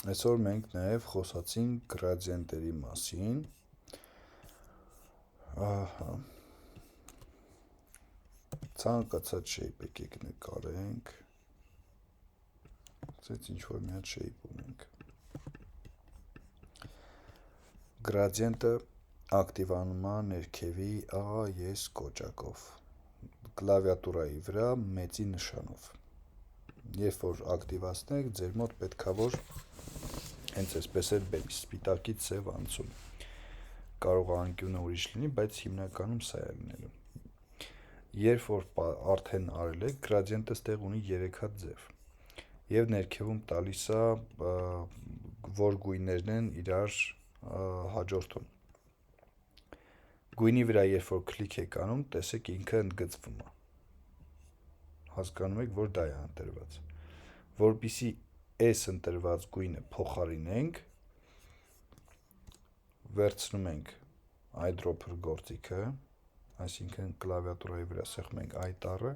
Այսօր մենք նաև խոսացինք գրադիենտերի մասին։ Ցանկացած shape եկեք նկարենք։ Ցույց ինչ-որ մի հատ shape ունենք։ Գրադիենտը ակտիվանում է ներքևի AES կոճակով, կլավիատուրայի վրա մեծի նշանով։ Երբ որ ակտիվացնեք, ձեր մոտ պետքա որ հենց այսպես էլ բերի սպիտակից սև անցում։ Կարող է անկյունը ուրիշ լինի, բայց հիմնականում սա է լինելու։ Երբ որ արդեն արել եք, գրադիենտը ստեղ ունի 3 հատ ձև։ Եվ ներքևում տալիս է որ գույներն են իրար հաջորդում։ Գույնի վրա երբ որ կլիկ եք անում, տեսեք ինքը ընդգծվում է։ Հասկանում եք, որ դա է ընտրված։ Որպեսզի այս ընտրված գույնը փոխարինենք, վերցնում ենք eyedropper գործիքը, այսինքն կլավիատուրայի վրա սեղմում ենք eye տառը,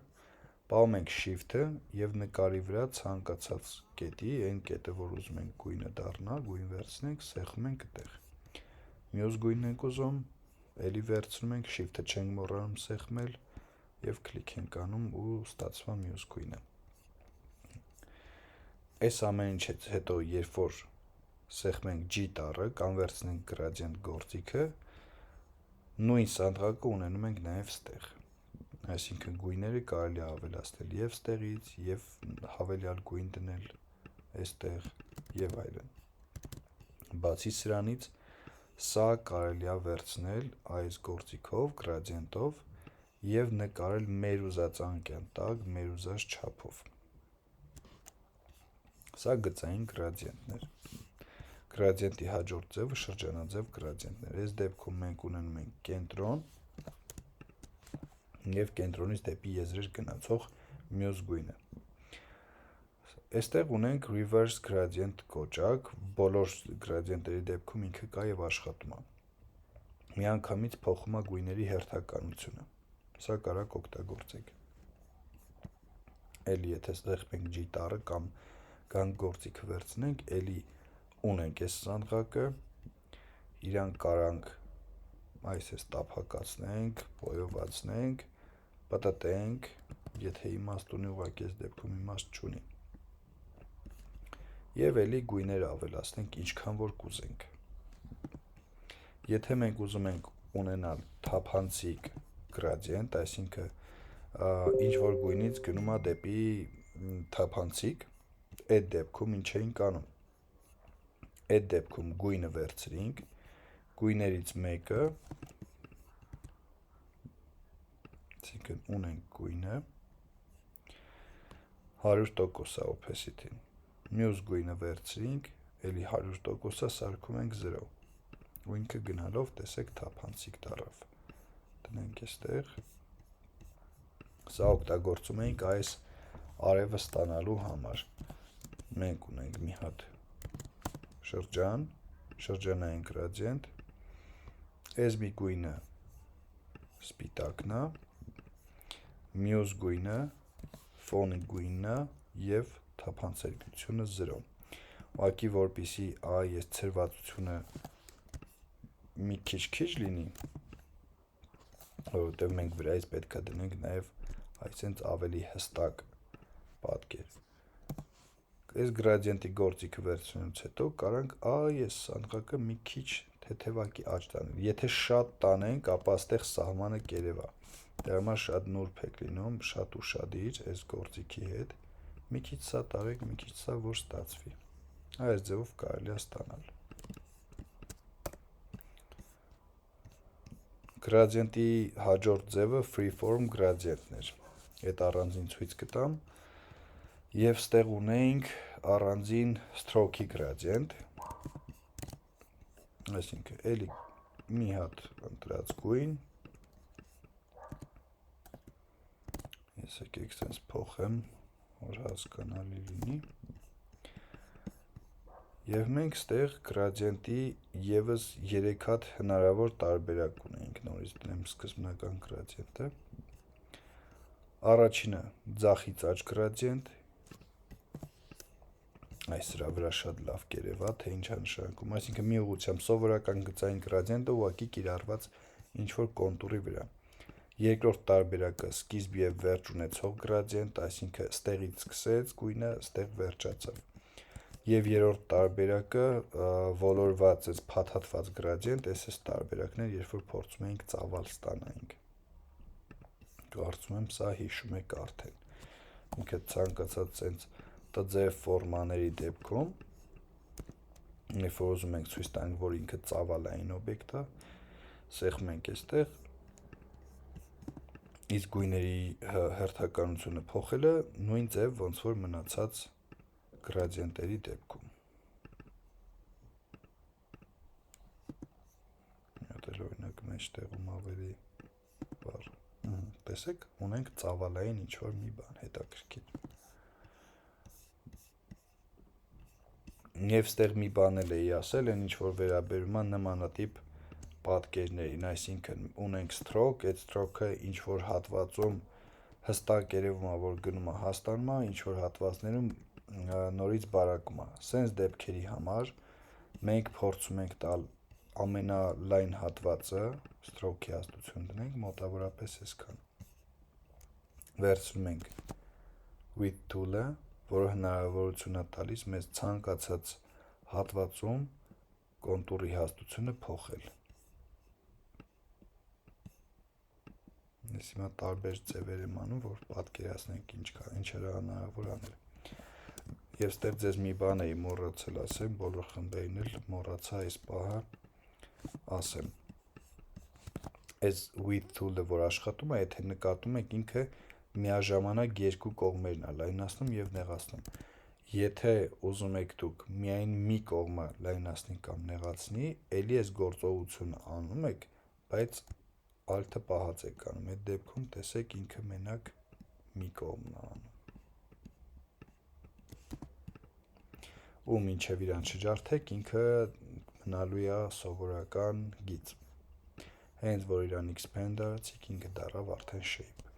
պահում ենք shift-ը եւ նկարի վրա ցանկացած կետի, այն կետը, որ ուզում ենք գույնը դառնա, գույն վերցնենք, սեղմում ենք այդտեղ։ Մյուս գույնն ենք ուզում, էլի վերցնում ենք, shift-ը չենք մոռանում սեղմել եւ կլիկ ենք անում ու ստացվում է մյուս գույնը։ Այս ամեն ինչից հետո, երբ որ սեղմենք G տառը կամ վերցնենք gradient գործիքը, նույն սանդղակը ունենում ենք նաև ստեղ։ Այսինքն գույները կարելի է ավելացնել եւ ստեղից, եւ հավելյալ գույն դնել այստեղ եւ այլն։ Բացի սրանից, սա կարելի է վերցնել այս գործիքով, gradient-ով եւ նկարել մեր ուզած անկյան տակ, մեր ուզած չափով։ Սա գծային գրադիենտներ։ Գրադիենտի հաջորդ ձևը շրջանաձև գրադիենտներ։ Այս դեպքում մենք ունենում ենք կենտրոն եւ կենտրոնից դեպի եզրեր գնացող մյուս գույնը։ Այստեղ ունենք reverse gradient կոճակ, բոլոր գրադիենտերի դեպքում ինքը կա եւ աշխատում է։ Միանգամից փոխում է գույների հերթականությունը։ Սա կարաք օգտագործեք։ Էլի եթե սեղմենք G տառը կամ կան գործիքը վերցնենք, էլի ունենք այս սանդղակը, իրան կարանք այսպես տափակացնենք, բոյովացնենք, պտտենք, եթե իմաստ ունի, ուղղակի այս դեպքում իմաստ չունի։ Եվ էլի գույներ ավելացնենք ինչքան որ կուզենք։ Եթե մենք ուզում ենք ունենալ թափանցիկ գրադիենտ, այսինքն ինչ որ գույնից գնում է դեպի թափանցիկ, այդ դեպքում ինչ էինք անում։ Այդ դեպքում գույնը վերցրինք, գույներից մեկը, այսինքն ունենք գույնը 100% է opacity-ն։ Մյուս գույնը վերցրինք, էլի 100% սարքում ենք 0։ Ու ինքը գնալով տեսեք թափանցիկ դառավ։ Տնենք այստեղ։ Սա օգտագործում ենք այս արևը ստանալու համար։ Մենք ունենք մի հատ շրջան, շրջանային գրադիենտ, այս մի գույնը սպիտակն է, մյուս գույնը ֆոնի գույնն է եւ թափանցելիությունը 0։ Ուղղակի որպեսզի այս ցրվածությունը մի քիչ լինի, որովհետեւ մենք վրայից պետք է դնենք նաեւ այսենց ավելի հստակ պատկեր։ Այս գրադիենտի գործիքը վերցնելուց հետո կարանք այս սանդղակը մի քիչ թեթևակի աճ տանել։ Եթե շատ տանենք, ապա այստեղ սահմանը կերևա։ Դրա համար շատ նուրբ եք լինում, շատ ուշադիր այս գործիքի հետ։ Մի քիչ սա տարեք, մի քիչ սա, որ ստացվի։ Այս ձևով կարելի է ստանալ։ Գրադիենտի հաջորդ ձևը freeform գրադիենտն էր։ Այդ առանձին ցույց կտամ։ Եվ ստեղ ունենք առանձին stroke-ի գրադիենտ, այսինքն էլի մի հատ ընտրած գույն, ես եկեք սենց փոխեմ, որ հասկանալի լինի, և մենք ստեղ գրադիենտի ևս 3 հատ հնարավոր տարբերակ ունենք, նորից դնեմ սկզբնական գրադիենտը, առաջինը ձախից աջ գրադիենտ, այս սրա վրա շատ լավ կերևա, թե ինչա նշանակում, այսինքն մի ուղղությամբ սովորական գծային գրադիենտը ուղղակի կիրառված ինչ-որ կոնտուրի վրա։ Երկրորդ տարբերակը սկիզբ և վերջ ունեցող գրադիենտ, այսինքն ստեղից սկսեց գույնը, ստեղ վերջացավ։ Եվ երրորդ տարբերակը ոլորված այս փաթաթված գրադիենտ, այս տարբերակն էր, երբ որ փորձում էինք ծավալ ստանայինք։ Կարծում եմ սա հիշում եք արդեն։ Ինքը ցանկացած sense տձև ֆորմաների դեպքում, երբ որ ուզում ենք ցույց տանք, որ ինքը ծավալային օբյեկտ է, սեղմում ենք այստեղ, իսկ գույների հերթականությունը փոխելը նույն ձև ոնց որ մնացած գրադիենտերի դեպքում։ Հատել օրինակ մեջտեղում ավելի բառ։ Տեսեք, ունենք ծավալային ինչ-որ մի բան, հետաքրքիր։ Եվ ստեղ մի բան էլ էի ասել, այն ինչ-որ վերաբերում է նմանատիպ պատկերներին, այսինքն ունենք սթրոք, այդ սթրոքը ինչ-որ հատվածում հստակ երևում է, որ գնում է հաստանում է, ինչ-որ հատվածներում նորից բարակում է։ Սենց դեպքերի համար մենք փորձում ենք տալ ամենալայն հատվածը, սթրոքի հաստություն դնենք, մոտավորապես այսքան։ Վերցնում ենք width tool-ը, որը հնարավորություն է տալիս մեզ ցանկացած հատվածում կոնտուրի հաստությունը փոխել։ Ես հիմա տարբեր ձևեր եմ անում, որ պատկերացնենք ինչ հնարավոր անել։ Եվ ստեղ ձեզ մի բան էի մոռացել ասեմ, բոլոր խմբերին էլ մոռացա այս պահը ասեմ։ Այս width tool-ը, որ աշխատում է, եթե նկատում եք, ինքը միաժամանակ երկու կողմերն է լայնացնում եւ նեղացնում։ Եթե ուզում եք դուք միայն մի կողմը լայնացնի կամ նեղացնի, ելի այս գործողությունը անում եք, բայց alt-ը պահած եք անում։ Այդ դեպքում տեսեք ինքը մենակ մի կողմն է անում։ Ու մինչև իրան շջարդեք, ինքը մնալու է սովորական գիծ։ Հենց որ իրան expand արեցիք, ինքը դառավ արդեն shape։